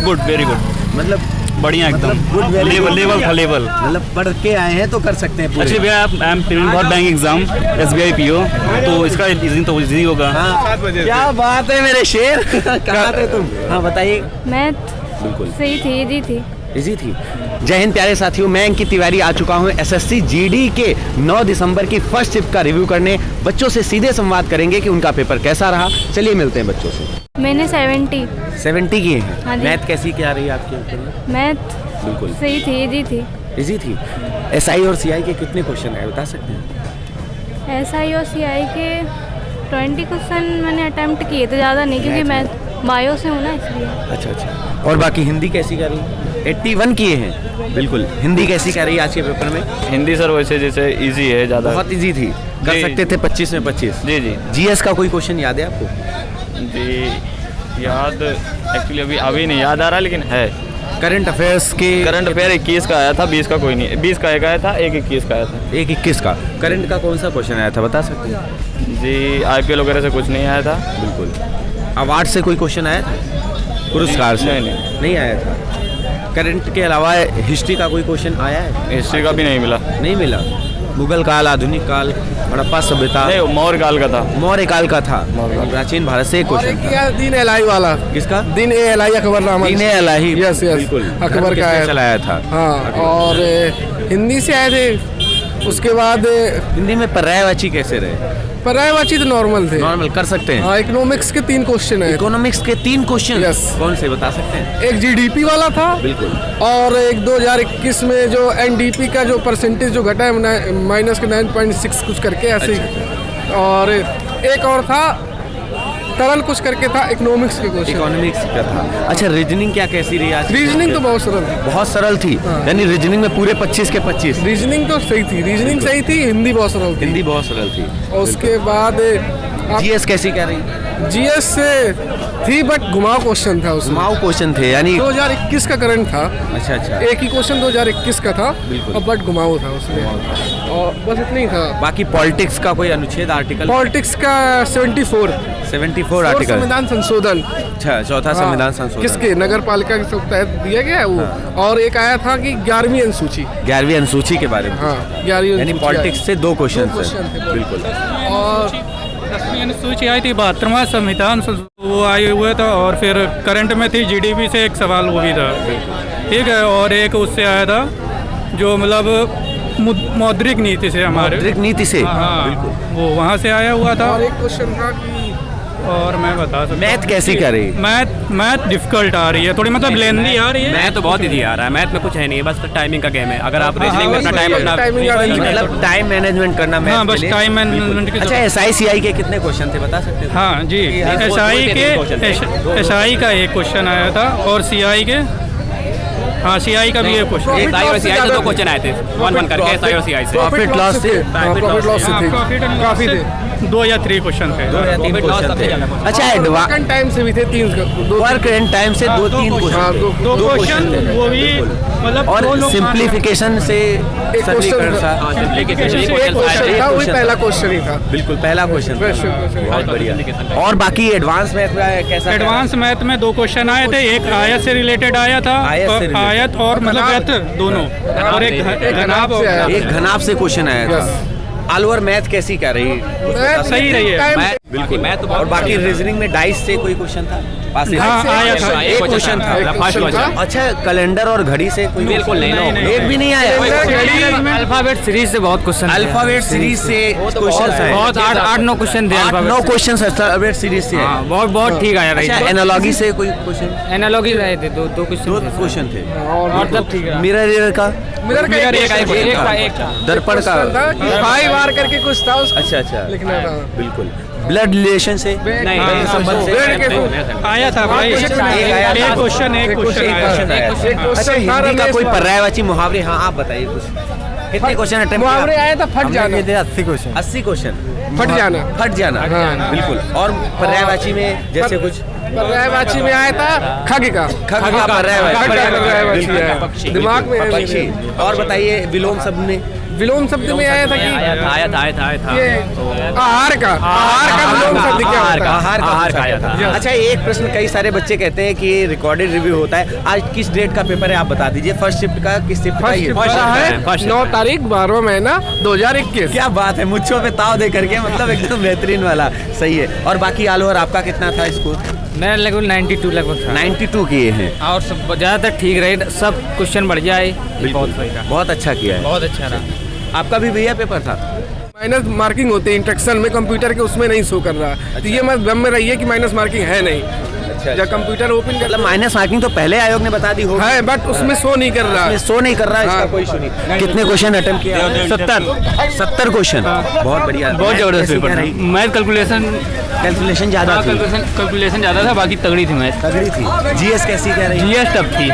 Good, very good, मतलब बढ़िया एकदम, गुड लेवल था लेवल। मतलब पढ़ के आए हैं तो कर सकते हैं पूरे। अच्छे भैया, I am preparing for bank exam SBI PO, तो इसका इजी होगा। हाँ, क्या बात है मेरे शेर। कहाँ थे तुम? हाँ बताइए। मैथ बिल्कुल सही थी, इजी थी। इजी थी। जय हिंद प्यारे साथियों, मैं अंकित तिवारी आ चुका हूँ SSC GD के 9 दिसंबर की फर्स्ट शिफ्ट का रिव्यू करने। बच्चों से सीधे संवाद करेंगे कि उनका पेपर कैसा रहा। चलिए मिलते हैं बच्चों से। मैंने 70 किए हैं। हाँ जी। मैथ कैसी क्या रही आपके पेपर में? मैथ बिल्कुल सही थी, इजी थी। इजी थी। SI और CI के कितने क्वेश्चन है बता सकते हैं? SI और CI के 20 क्वेश्चन मैंने अटेम्प्ट किए थे, ज़्यादा नहीं, क्योंकि मैं बायो से हूँ ना, इसलिए। अच्छा। और बाकी हिंदी कैसी कर रही? 81 किए हैं। बिल्कुल। हिंदी कैसी कर रही है आज के पेपर में? हिंदी सर वैसे जैसे इजी है ज़्यादा, बहुत इजी थी, कर सकते थे 25 में 25। जी। GS का कोई क्वेश्चन याद है आपको? जी याद एक्चुअली अभी नहीं याद आ रहा, लेकिन है। करंट अफेयर्स के करंट अफेयर 21 का आया था, 20 का कोई नहीं, 20 का एक आया था, एक 21 का आया था। एक 21 का करंट का कौन सा क्वेश्चन आया था बता सकते हैं? जी IPL वगैरह से कुछ नहीं आया था। बिल्कुल। अवार्ड से कोई क्वेश्चन आया था? पुरस्कार से? नहीं आया था। करंट के अलावा हिस्ट्री का कोई क्वेश्चन आया है? हिस्ट्री का भी नहीं मिला। नहीं मिला। मुगल काल, आधुनिक काल, हड़प्पा सभ्यता? नहीं, मौर्य काल का था। मौर्य काल का था। प्राचीन भारत से एक क्वेश्चन था। दीन एलाई वाला। किसका? दीन एलाई अकबरनामा। दीन एलाई। यस बिल्कुल। अकबर का है। चलाया था। हाँ, और हिंदी से आए थे। उसके बाद हिंदी में पर्यायवाची कैसे रहे? पर्यायवाची तो नॉर्मल थे। नॉर्मल कर सकते हैं। हाँ, इकोनॉमिक्स के 3 क्वेश्चन है। इकोनॉमिक्स के 3 क्वेश्चन? Yes। कौन से बता सकते हैं? एक GDP वाला था। बिल्कुल। और एक 2021 में जो NDP का जो परसेंटेज जो घटा है माइनस के 9.6 कुछ करके ऐसे ही। और एक और था तरल कुछ करके था, इकोनॉमिक्स के क्वेश्चन। इकोनॉमिक्स का था। अच्छा, रीजनिंग क्या कैसी रही आज? रीजनिंग तो बहुत सरल थी। बहुत सरल थी। यानी रीजनिंग में पूरे 25 के 25। रीजनिंग तो सही थी, रीजनिंग सही थी। हिंदी बहुत सरल थी। हिंदी बहुत सरल थी। और उसके बाद GS कैसी क्या रही? GS थी, बट घुमाव क्वेश्चन था उसमें। घुमाव क्वेश्चन थे, यानी 2021 का करंट था। अच्छा। एक ही क्वेश्चन 2021 का था। बिल्कुल। और बट घुमाव था उसमें। और बस इतना ही था। बाकी पॉलिटिक्स का कोई अनुच्छेद, आर्टिकल? पॉलिटिक्स का 74 आर्टिकल। संविधान संशोधन। अच्छा, चौथा संविधान संशोधन। किसके? नगर पालिका के तहत दिया गया है वो। और एक आया था कि 11वीं अनुसूची। 11वीं अनुसूची के बारे में। हाँ, 11वीं यानी पॉलिटिक्स से 2 क्वेश्चन थे। बिल्कुल। और 10वीं अनुसूची आई थी, 72वां संविधान वो आए हुए था। और फिर करंट में थी GDP से एक सवाल वो भी था, ठीक है। और एक उससे आया था जो मतलब मौद्रिक नीति से, हमारे मौद्रिक नीति से। हाँ, वो वहाँ से आया हुआ था। और एक क्वेश्चन था कि और मैं बता सकता हूँ मैथ कैसी कर रही? मैथ डिफिकल्ट आ रही है थोड़ी, मतलब लेंदी आ रही है। मैथ तो बहुत इजी आ रहा है। मैथ में कुछ है नहीं, बस टाइमिंग का गेम है। अगर आप रीजनिंग में अपना टाइम मतलब टाइम मैनेजमेंट करना। हाँ, बस टाइम मैनेजमेंट की। अच्छा, SI CI के कितने क्वेश्चन थे बता सकते हैं? हाँ जी, SI का एक क्वेश्चन आया था, और CI के, हाँ CI का भी एक क्वेश्चन। SI और CI से 2 क्वेश्चन आए थे, 1-1 करके SI और CI से। प्रॉफिट लॉस से काफी थे, 2 या 3 क्वेश्चन थे। 2 या 3 क्वेश्चन थे। अच्छा, एडवांस टाइम से भी थे 3 वर्क एंड टाइम से 2-3 क्वेश्चन। 2 क्वेश्चन वो भी मतलब। और सिंप्लीफिकेशन से सरलीकरण सा। वही पहला क्वेश्चन ही था। बिल्कुल, पहला क्वेश्चन। बहुत बढ़िया। और बाकी एडवांस मैथ में कैसा? एडवांस मैथ में 2 क्वेश्चन आए थे, एक आयत से रिलेटेड आया था, आयत और मतलब वेक्टर दोनों, और एक घनाभ से क्वेश्चन आया था। अलवर मैथ कैसी क्या रही? सही रही है। बिल्कुल। मैथ तो। और बाकी रीजनिंग में डाइस से कोई क्वेश्चन था? हाँ, आया था, एक क्वेश्चन था। अच्छा, कैलेंडर और घड़ी से कोई? बिल्कुल नहीं, एक भी नहीं आया। अल्फाबेट सीरीज से बहुत क्वेश्चन। अल्फाबेट सीरीज से क्वेश्चन है बहुत 8-9 क्वेश्चन थे। 8-9 क्वेश्चन अल्फाबेट सीरीज से। बहुत ठीक आया। अच्छा, एनालॉजी से कोई क्वेश्चन? एनालॉजी रहे थे, 2 क्वेश्चन थे। और तब ठीक है। मिरर का? एक दर्पण का? 5 बार करके कुछ था उसका। अच्छा लिखना था। बिल्कुल। ब्लड रिलेशन से? नहीं, संबंध से आया था भाई, एक क्वेश्चन आया। अच्छा, हिंदी का कोई पर्यायवाची मुहावरे? हाँ, आप बताइए कुछ। कितने क्वेश्चन अटेम्प्ट? मुहावरे आए था, फट जाना। 80 क्वेश्चन। फट जाना। हाँ, बिल्कुल। और पर्यायवाची में जैसे कुछ? पर्यायवाची में आया था खग का पर्यायवाची दिमाग में पक्षी। और बताइए विलोम शब्द में? विलोम शब्द में आया था कि आया था ये आहार का विलोम शब्द क्या होता है? आहार का आया था। अच्छा, एक प्रश्न कई सारे बच्चे कहते हैं कि रिकॉर्डेड रिव्यू होता है। आज किस डेट का पेपर है आप बता दीजिए। फर्स्ट शिफ्ट का किस शिफ्ट का ये? है 9 तारीख 12वां महीना 2021। क्या बात है, मुझको पे ताव दे करके, मतलब एकदम बेहतरीन वाला। सही है। और बाकी ऑल ओवर आपका कितना था स्कोर? मैं लगभग 92 लगभग था 92 किए हैं। और सब ज़्यादातर ठीक रहे, सब क्वेश्चन बढ़िया है। बहुत सही रहा, बहुत अच्छा किया है। बहुत अच्छा रहा। आपका भी भैया पेपर था? माइनस मार्किंग होते हैं इंस्ट्रक्शन में, कंप्यूटर के उसमें नहीं शो कर रहा। तो ये मत भ्रम में रहिए कि माइनस मार्किंग है नहीं। जब कंप्यूटर ओपन कर मतलब माइनस मार्किंग तो पहले आयोग ने बता दी होगी। है, बट उसमें शो नहीं कर रहा। शो नहीं कर रहा है, इसका हाँ। कोई इशू नहीं। कितने क्वेश्चन अटेम्प्ट किया? 70 क्वेश्चन। बहुत बढ़िया, बहुत जबरदस्त पेपर था। मैथ कैलकुलेशन ज्यादा थी। कैलकुलेशन ज़्यादा था, बाकी तगड़ी थी मैथ। तगड़ी थी। जीएस कैसी कह रही है? जीएस टफ थी।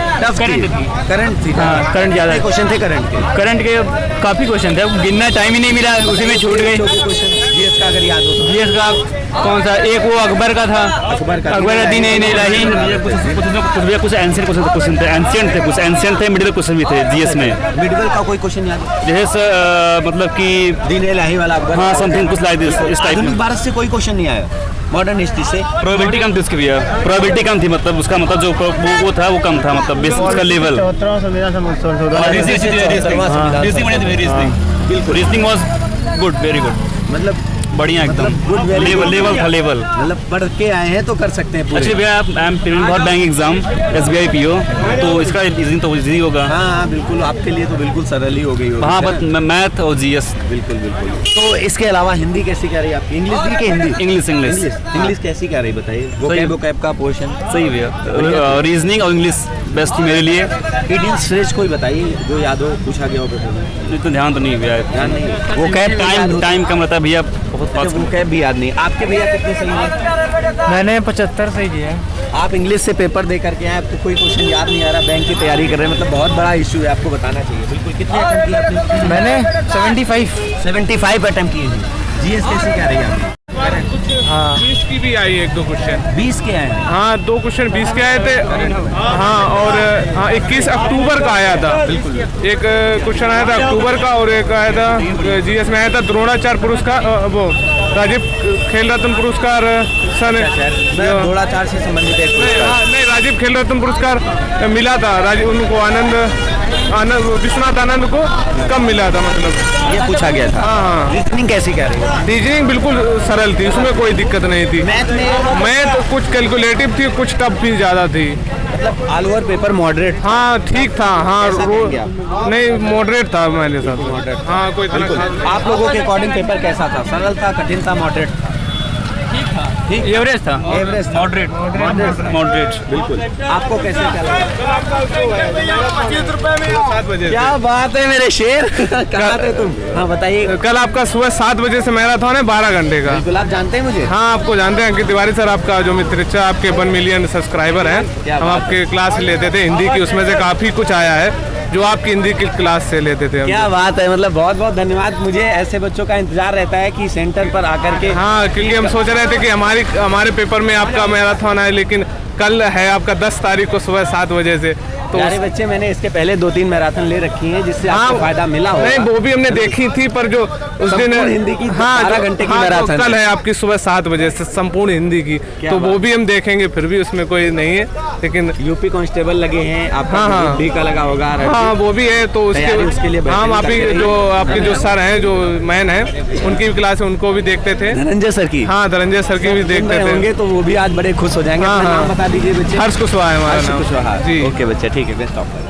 करंट थी। हाँ, करंट ज़्यादा। क्वेश्चन थे करंट के? करंट के काफ़ी क्वेश्चन थे, गिनना टाइम ही नहीं मिला, उसी में छूट गए। जीएस का अगर याद हो तो? जीएस का कौन सा? एक वो अकबर का था, अकबर दीन इलाही। कुछ एंशियंट क्वेश्चन थे, एंशियंट थे, मिडिल क्वेश्चन भी थे जीएस में। मिडिल का कोई क्वेश्चन याद है? जैसे मतलब कि दीन इलाही वाला अकबर। हाँ, समथिंग कुछ लाइक दिस, इस टाइप आधुनिक में। भारत से कोई क्वेश्चन नहीं आया? मॉडर्न हिस्ट्री से प्रोबेबिलिटी कम थी उसकी भैया, प्रोबेबिलिटी कम थी, मतलब उसका मतलब जो वो था वो कम था, मतलब बेस उसका level. Reasoning was good, very good, मतलब बढ़िया एकदम। good, very लेवल था, लेवल। मतलब पढ़ के आए हैं तो कर सकते हैं पूरे। अच्छी भैया, I am preparing for bank exam SBI PO, तो इसका इजी होगा। हाँ, बिल्कुल आपके लिए तो बिल्कुल सरल ही हो गई होगी। हाँ, बस मैथ और GS। बिल्कुल। तो इसके अलावा हिंदी कैसी क्या रही आपकी? इंग्लिश भी कि हिंदी? इंग्लिश कैसी क्या रही बताइए? वोकैब का पोर्शन सही भैया। रीजनिंग और इंग्लिश बेस्ट थी मेरे लिए। इंडियन श्रेष्ठ कोई बताइए जो याद हो, पूछा गया हो पेपर में। इतना ध्यान तो नहीं भैया, ध्यान नहीं। वोकैब टाइम कम रहता है भैया, बहुत फास्ट। वोकैब भी याद नहीं। आपके भैया कितने सही हैं? मैंने 75 सही किया। आप इंग्लिश से पेपर दे करके आए, आपको कोई क्वेश्चन याद नहीं आ रहा, बैंक की तैयारी कर रहे हैं, मतलब बहुत बड़ा इशू है, आपको बताना चाहिए। बिल्कुल। कितने अटेम्प्ट किए आपने? मैंने 75 अटेम्प्ट किए हैं। जीएस कैसी क्या रही है आपकी? हाँ 20 की भी आई 1-2 क्वेश्चन। 20 के आए हैं? हाँ, 2 क्वेश्चन 20 के आए थे। हाँ, और हाँ 21 अक्टूबर का आया था। बिल्कुल। एक क्वेश्चन आया था अक्टूबर का, और एक आया था जीएस में आया था द्रोणाचार्य पुरस्कार, वो राजीव खेल रत्न पुरस्कार सन द्रोणाचार्य से संबंधित एक पुरस्कार। नहीं, राजीव खेल रत्न पुरस्कार मिला था उनको विश्वनाथ आनंद को कब मिला था, मतलब ये पूछा गया था। हाँ। रीजनिंग कैसी क्या रही है? रीजनिंग बिल्कुल सरल थी, उसमें कोई दिक्कत नहीं थी। मैथ कुछ कैलकुलेटिव थी, कुछ टफ भी ज़्यादा थी। मतलब ऑल ओवर पेपर मॉडरेट? हाँ, ठीक था। हाँ, नहीं मॉडरेट था मेरे साथ। मॉडरेट। हाँ, कोई इतना खास। आप लोगों के अकॉर्डिंग पेपर कैसा था? सरल था, कठिन था, मॉडरेट था? एवरेज था। एवरेज था। मॉडरेट। बिल्कुल। आपको कैसे क्या लगा? 7 बजे। क्या बात है मेरे शेर, कहाँ थे तुम? हाँ बताइए। कल आपका सुबह 7 बजे से मैराथन है 12 घंटे का। बिल्कुल, आप जानते हैं मुझे? हाँ, आपको जानते हैं अंकित तिवारी सर, आपका जो मित्र, आपके 1 मिलियन सब्सक्राइबर हैं। हम आपके क्लास लेते थे हिंदी की, उसमें से काफ़ी कुछ आया है जो आपकी हिंदी की क्लास से लेते थे हम। क्या बात है, मतलब बहुत बहुत धन्यवाद। मुझे ऐसे बच्चों का इंतजार रहता है कि सेंटर पर आकर के। हाँ, क्योंकि हम सोच रहे थे कि हमारे पेपर में आपका मैराथन है, लेकिन कल है आपका 10 तारीख को सुबह 7 बजे से। तो प्यारे बच्चे, मैंने इसके पहले 2-3 मैराथन ले रखी हैं जिससे आपको फायदा मिला होगा। नहीं, वो भी हमने देखी थी, पर जो उस दिन हिंदी की 12 घंटे की मैराथन कल है आपकी सुबह 7 बजे से संपूर्ण हिंदी की, तो वो भी हम देखेंगे, फिर भी उसमें कोई नहीं है। लेकिन यूपी कांस्टेबल लगे हैं, आपका भी का लगा होगा। हाँ, वो भी है, तो उसके लिए हम आपके जो सर हैं, जो मैन हैं, उनकी भी क्लास है, उनको भी देखते थे। धनंजय सर की? हाँ, धनंजय सर की भी देखते थे होंगे, तो वो भी आज बड़े खुश हो जाएंगे। हाँ, नाम बता दीजिए बच्चे। हर्ष कुशवाहा है हमारा नाम। कुशवाहा जी। ओके बच्चे, ठीक है, बेस्ट ऑफ लक।